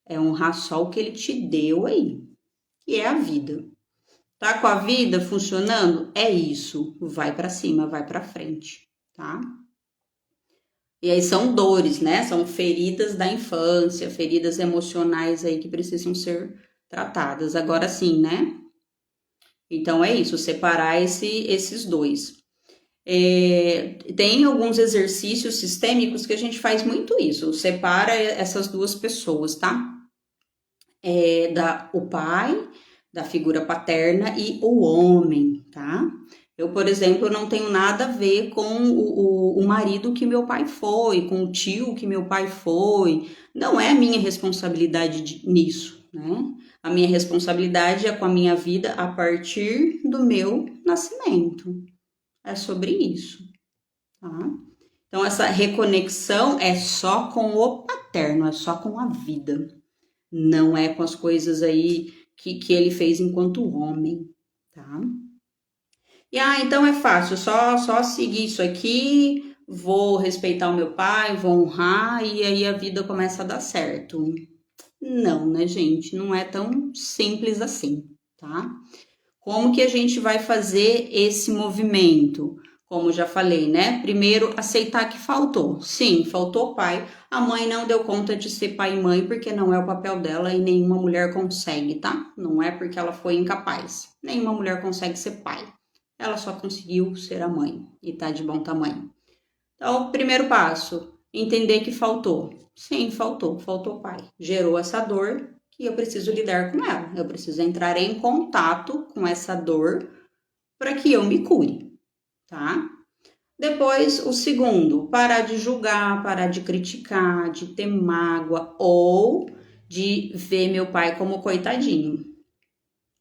É honrar só o que ele te deu aí, que é a vida. Tá com a vida funcionando? É isso. Vai para cima, vai para frente, tá? E aí são dores, né? São feridas da infância, feridas emocionais aí que precisam ser tratadas. Agora sim, né? Então é isso, separar esses dois. Tem alguns exercícios sistêmicos que a gente faz muito isso, separa essas duas pessoas, tá? O pai, da figura paterna e o homem, tá? Eu, por exemplo, não tenho nada a ver com o marido que meu pai foi, com o tio que meu pai foi. Não é minha responsabilidade nisso, né? A minha responsabilidade é com a minha vida a partir do meu nascimento. É sobre isso, tá? Então, essa reconexão é só com o paterno, é só com a vida. Não é com as coisas aí que ele fez enquanto homem, tá? E então é fácil, só seguir isso aqui, vou respeitar o meu pai, vou honrar e aí a vida começa a dar certo. Não, né, gente? Não é tão simples assim, tá? Como que a gente vai fazer esse movimento? Como já falei, né? Primeiro, aceitar que faltou. Sim, faltou pai. A mãe não deu conta de ser pai e mãe porque não é o papel dela e nenhuma mulher consegue, tá? Não é porque ela foi incapaz. Nenhuma mulher consegue ser pai. Ela só conseguiu ser a mãe e tá de bom tamanho. Então, primeiro passo, entender que faltou. Sim, faltou pai. Gerou essa dor que eu preciso lidar com ela. Eu preciso entrar em contato com essa dor para que eu me cure, tá? Depois, o segundo, parar de julgar, parar de criticar, de ter mágoa ou de ver meu pai como coitadinho,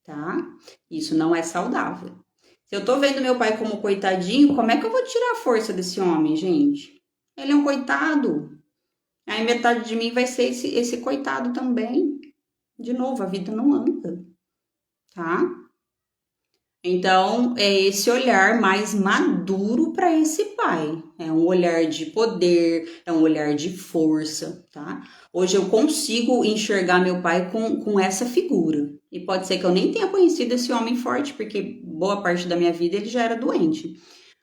tá? Isso não é saudável. Se eu tô vendo meu pai como coitadinho, como é que eu vou tirar a força desse homem, gente? Ele é um coitado. Aí metade de mim vai ser esse coitado também. De novo, a vida não anda, tá? Então, é esse olhar mais maduro para esse pai. É um olhar de poder, é um olhar de força, tá? Hoje eu consigo enxergar meu pai com essa figura. E pode ser que eu nem tenha conhecido esse homem forte, porque boa parte da minha vida ele já era doente.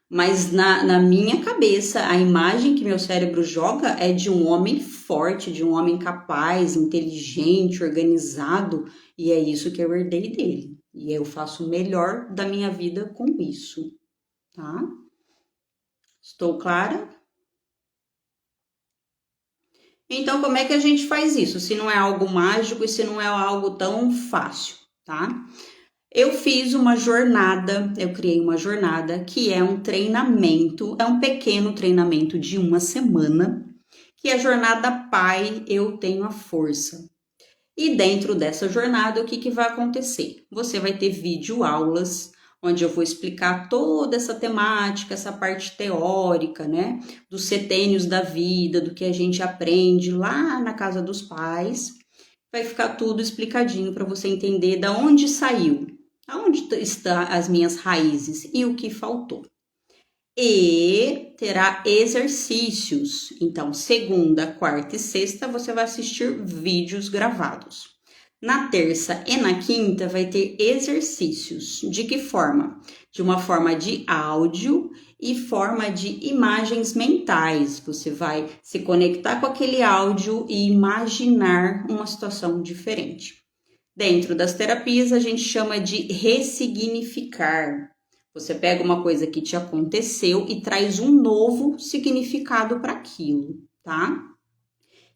Mas na minha cabeça, a imagem que meu cérebro joga é de um homem forte, de um homem capaz, inteligente, organizado, e é isso que eu herdei dele. E eu faço o melhor da minha vida com isso, tá? Estou clara? Então, como é que a gente faz isso? Se não é algo mágico e se não é algo tão fácil, tá? Eu fiz uma jornada, eu criei uma jornada que é um treinamento, é um pequeno treinamento de uma semana, que é a jornada Pai, Eu Tenho a Força. E dentro dessa jornada, o que vai acontecer? Você vai ter vídeo aulas, onde eu vou explicar toda essa temática, essa parte teórica, né? Dos setênios da vida, do que a gente aprende lá na casa dos pais. Vai ficar tudo explicadinho para você entender da onde saiu, aonde estão as minhas raízes e o que faltou. E terá exercícios. Então, segunda, quarta e sexta você vai assistir vídeos gravados. Na terça e na quinta vai ter exercícios. De que forma? De uma forma de áudio e forma de imagens mentais. Você vai se conectar com aquele áudio e imaginar uma situação diferente. Dentro das terapias, a gente chama de ressignificar. Você pega uma coisa que te aconteceu e traz um novo significado para aquilo, tá?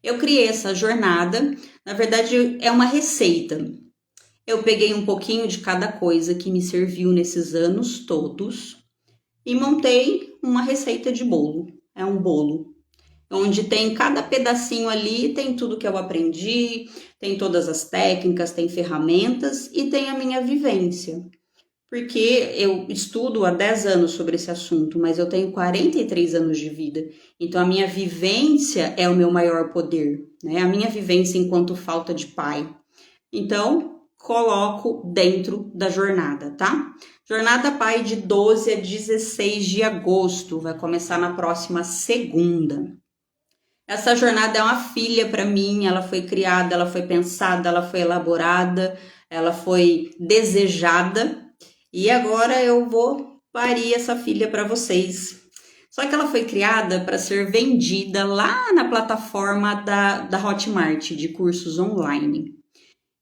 Eu criei essa jornada, na verdade é uma receita. Eu peguei um pouquinho de cada coisa que me serviu nesses anos todos e montei uma receita de bolo. É um bolo onde tem cada pedacinho ali, tem tudo que eu aprendi, tem todas as técnicas, tem ferramentas e tem a minha vivência. Porque eu estudo há 10 anos sobre esse assunto, mas eu tenho 43 anos de vida. Então a minha vivência é o meu maior poder, né? A minha vivência enquanto falta de pai. Então, coloco dentro da jornada, tá? Jornada Pai de 12 a 16 de agosto, vai começar na próxima segunda. Essa jornada é uma filha para mim, ela foi criada, ela foi pensada, ela foi elaborada, ela foi desejada e agora eu vou parir essa filha para vocês. Só que ela foi criada para ser vendida lá na plataforma da Hotmart de cursos online.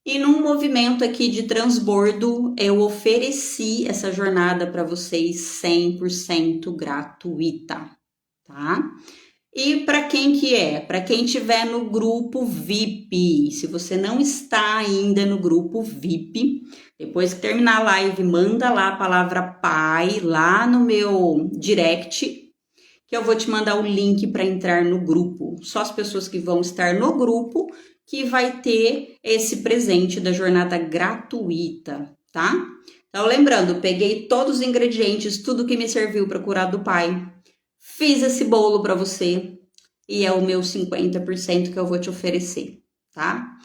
E num movimento aqui de transbordo, eu ofereci essa jornada para vocês 100% gratuita, tá? E para quem que é? Para quem estiver no grupo VIP. Se você não está ainda no grupo VIP, depois que terminar a live, manda lá a palavra pai lá no meu direct, que eu vou te mandar o link para entrar no grupo. Só as pessoas que vão estar no grupo que vai ter esse presente da jornada gratuita, tá? Então, lembrando, peguei todos os ingredientes, tudo que me serviu para curar do pai, fiz esse bolo para você e é o meu 50% que eu vou te oferecer, tá?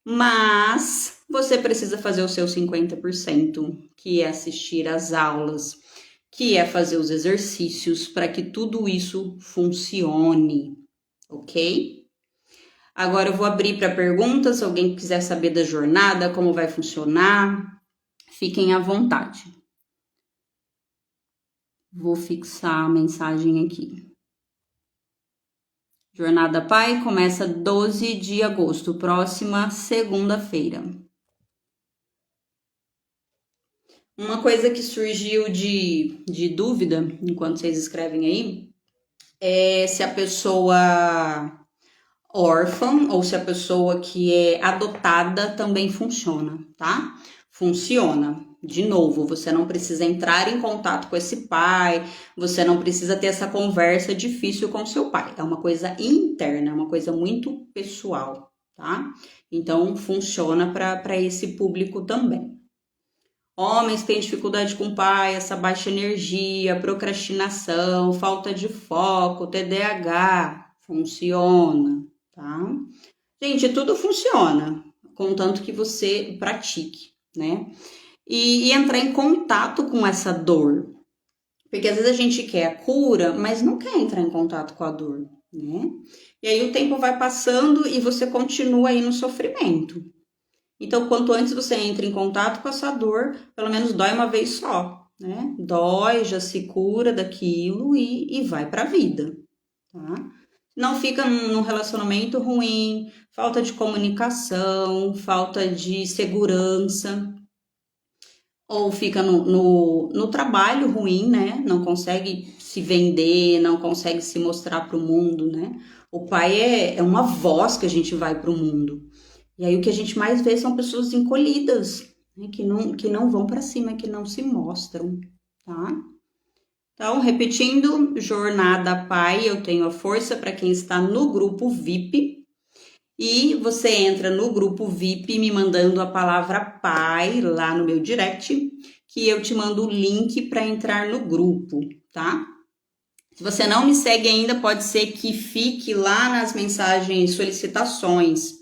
Mas você precisa fazer o seu 50%, que é assistir às aulas, que é fazer os exercícios para que tudo isso funcione, ok? Agora eu vou abrir para perguntas, se alguém quiser saber da jornada, como vai funcionar, fiquem à vontade. Vou fixar a mensagem aqui. Jornada Pai começa 12 de agosto, próxima segunda-feira. Uma coisa que surgiu de dúvida, enquanto vocês escrevem aí, é se a pessoa órfã ou se a pessoa que é adotada também funciona, tá? Funciona. De novo, você não precisa entrar em contato com esse pai, você não precisa ter essa conversa difícil com seu pai. É uma coisa interna, é uma coisa muito pessoal, tá? Então, funciona para esse público também. Homens que têm dificuldade com o pai, essa baixa energia, procrastinação, falta de foco, TDAH, funciona, tá? Gente, tudo funciona, contanto que você pratique, né? E entrar em contato com essa dor. Porque às vezes a gente quer a cura, mas não quer entrar em contato com a dor, né? E aí o tempo vai passando e você continua aí no sofrimento. Então, quanto antes você entra em contato com essa dor, pelo menos dói uma vez só, né? Dói, já se cura daquilo e vai pra vida, tá? Não fica num relacionamento ruim, falta de comunicação, falta de segurança, ou fica no trabalho ruim, né? Não consegue se vender, não consegue se mostrar para o mundo, né? O pai é uma voz que a gente vai para o mundo. E aí o que a gente mais vê são pessoas encolhidas, né? Que não vão para cima, que não se mostram, tá? Então, repetindo, jornada pai, eu tenho a força para quem está no grupo VIP. E você entra no grupo VIP me mandando a palavra pai lá no meu direct, que eu te mando o link para entrar no grupo, tá? Se você não me segue ainda, pode ser que fique lá nas mensagens solicitações.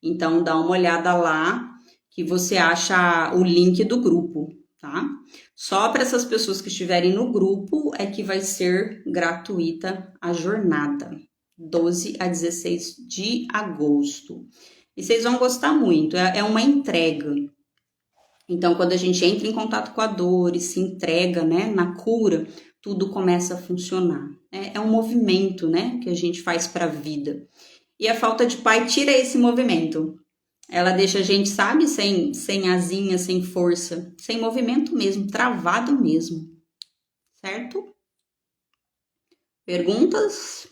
Então, dá uma olhada lá que você acha o link do grupo, tá? Só para essas pessoas que estiverem no grupo é que vai ser gratuita a jornada. 12 a 16 de agosto. E vocês vão gostar muito, é uma entrega. Então, quando a gente entra em contato com a dor e se entrega, né, na cura, tudo começa a funcionar. É um movimento, né, que a gente faz para a vida. E a falta de pai tira esse movimento. Ela deixa a gente, sabe, sem asinha, sem força, sem movimento mesmo, travado mesmo. Certo? Perguntas?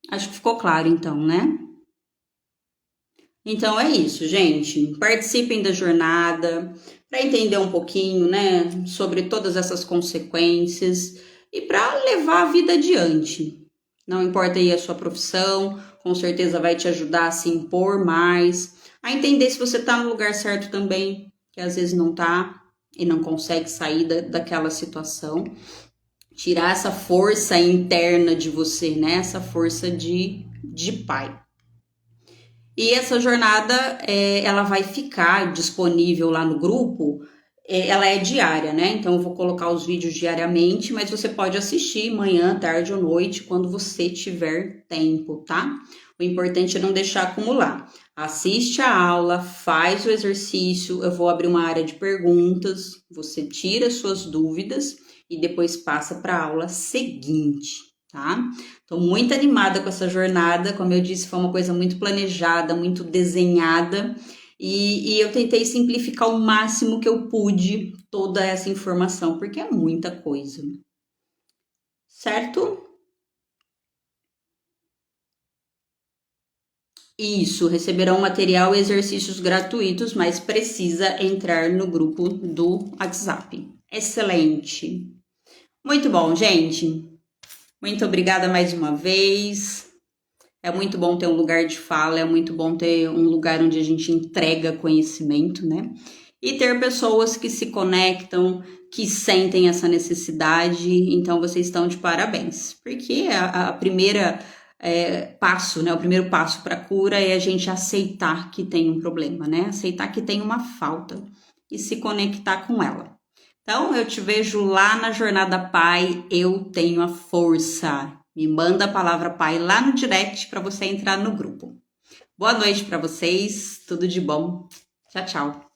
Acho que ficou claro, então, né? Então é isso, gente. Participem da jornada para entender um pouquinho, né, sobre todas essas consequências e para levar a vida adiante. Não importa aí a sua profissão, com certeza vai te ajudar a se impor mais, a entender se você tá no lugar certo também, que às vezes não tá e não consegue sair daquela situação. Tirar essa força interna de você, né? Essa força de pai. E essa jornada, ela vai ficar disponível lá no grupo, ela é diária, né? Então eu vou colocar os vídeos diariamente, mas você pode assistir manhã, tarde ou noite, quando você tiver tempo, tá? O importante é não deixar acumular. Assiste a aula, faz o exercício, eu vou abrir uma área de perguntas, você tira suas dúvidas e depois passa para a aula seguinte, tá? Tô muito animada com essa jornada, como eu disse, foi uma coisa muito planejada, muito desenhada, E eu tentei simplificar o máximo que eu pude toda essa informação, porque é muita coisa, certo? Isso, receberão material e exercícios gratuitos, mas precisa entrar no grupo do WhatsApp. Excelente. Muito bom, gente. Muito obrigada mais uma vez. É muito bom ter um lugar de fala, é muito bom ter um lugar onde a gente entrega conhecimento, né? E ter pessoas que se conectam, que sentem essa necessidade. Então, vocês estão de parabéns, porque a primeira passo, né? O primeiro passo para a cura é a gente aceitar que tem um problema, né? Aceitar que tem uma falta e se conectar com ela. Então, eu te vejo lá na Jornada Pai, eu tenho a força. Me manda a palavra Pai lá no direct para você entrar no grupo. Boa noite para vocês, tudo de bom. Tchau, tchau.